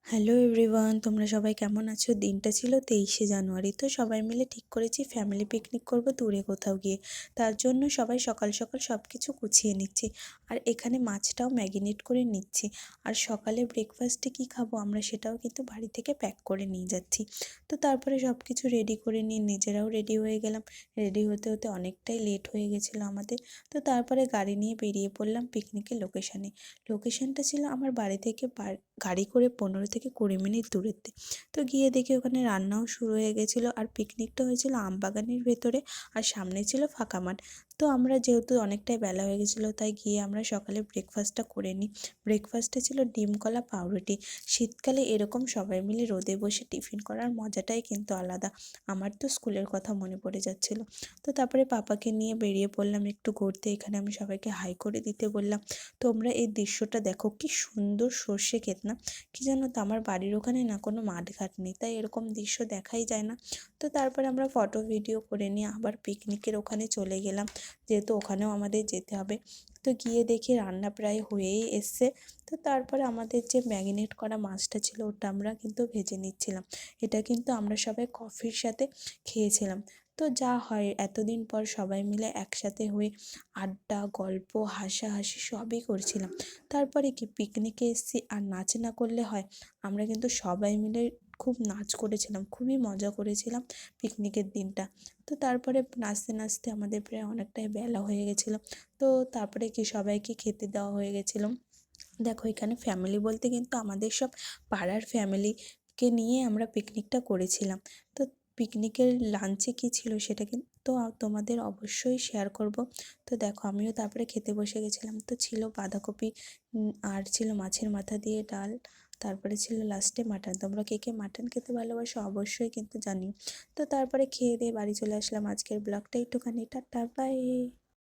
Hello everyone, তোমরা সবাই কেমন আছো? দিনটা ছিল 23শে জানুয়ারি। তো সবাই মিলে ঠিক করেছি ফ্যামিলি পিকনিক করব দূরে কোথাও গিয়ে। তার জন্য সবাই সকাল সকাল সব কিছু গুছিয়ে নিচ্ছি। আর এখানে মাছটাও ম্যারিনেট করে নিচ্ছি। আর সকালে ব্রেকফাস্টে কী খাবো আমরা সেটাও কিন্তু বাড়ি থেকে প্যাক করে নিয়ে যাচ্ছি। তো তারপরে সব কিছু রেডি করে নিয়ে নিজেরাও রেডি হয়ে গেলাম। রেডি হতে হতে অনেকটাই লেট হয়ে গেছিলো আমাদের। তো তারপরে গাড়ি নিয়ে বেরিয়ে পড়লাম পিকনিকের লোকেশানে। লোকেশানটা ছিল আমার বাড়ি থেকে গাড়ি করে 15 থেকে 20 মিনিট দূরত্বে। তো গিয়ে দেখি ওখানে রান্নাও শুরু হয়ে গেছিলো আর পিকনিকটা হয়েছিল আমবাগানের ভেতরে আর সামনে ছিল ফাঁকা মাঠ। তো আমরা যেহেতু অনেকটাই বেলা হয়ে গেছিলো তাই গিয়ে আমরা সকালে ব্রেকফাস্টটা করে নিই। ব্রেকফাস্টে ছিল ডিম কলা পাউরুটি। শীতকালে এরকম সবাই মিলে রোদে বসে টিফিন করার মজাটাই কিন্তু আলাদা। আমার তো স্কুলের কথা মনে পড়ে যাচ্ছিলো। তো তারপরে পাপাকে নিয়ে বেরিয়ে পড়লাম একটু ঘুরতে। এখানে আমি সবাইকে হাই করে দিতে বললাম। তোমরা এই দৃশ্যটা দেখো, কি সুন্দর সর্ষে ক্ষেত না? কি জানো তো, আমার বাড়ির ওখানে না কোনো মাঠঘাট নেই, তাই এরকম দৃশ্য দেখাই যায় না। তো তারপরে আমরা ফটো ভিডিও করে নিয়ে আবার পিকনিকের ওখানে চলে গেলাম, যেহেতু ওখানেও আমাদের যেতে হবে। তো গিয়ে দেখি রান্না প্রায় হয়েই এসছে। তো তারপরে আমাদের যে ম্যারিনেট করা মাছটা ছিল ওটা আমরা কিন্তু ভেজে নিচ্ছিলাম। এটা কিন্তু আমরা সবাই কফির সাথে খেয়েছিলাম। তো যা হয়, এতদিন পর সবাই মিলে একসাথে হয়ে আড্ডা, গল্প, হাসাহাসি সবই করছিলাম। তারপরে কি, পিকনিকে এসেছি আর নাচ না করলে হয়? আমরা কিন্তু সবাই মিলে খুব নাচ করেছিলাম, খুবই মজা করেছিলাম পিকনিকের দিনটা। তো তারপরে নাচতে নাচতে আমাদের প্রায় অনেকটাই বেলা হয়ে গেছিলো। তো তারপরে কি, সবাইকে খেতে দেওয়া হয়ে গেছিলো। দেখো, এখানে ফ্যামিলি বলতে কিন্তু আমাদের সব পাড়ার ফ্যামিলিকে নিয়ে আমরা পিকনিকটা করেছিলাম। তো পিকনিকের লাঞ্চে কী ছিল সেটা কিন্তু তোমাদের অবশ্যই শেয়ার করব। তো দেখো, আমিও তারপরে খেতে বসে গেছিলাম। তো ছিল বাঁধাকপি আর ছিল মাছের মাথা দিয়ে ডাল। তারপরে ছিল লাস্টে মাটন। তোমরা কে কে মাটন খেতে ভালোবাসো অবশ্যই কিন্তু জানিও। তো তারপরে খেয়ে দিয়ে বাড়ি চলে আসলাম। আজকের ব্লগটা একটুখানি, টাটা বাই।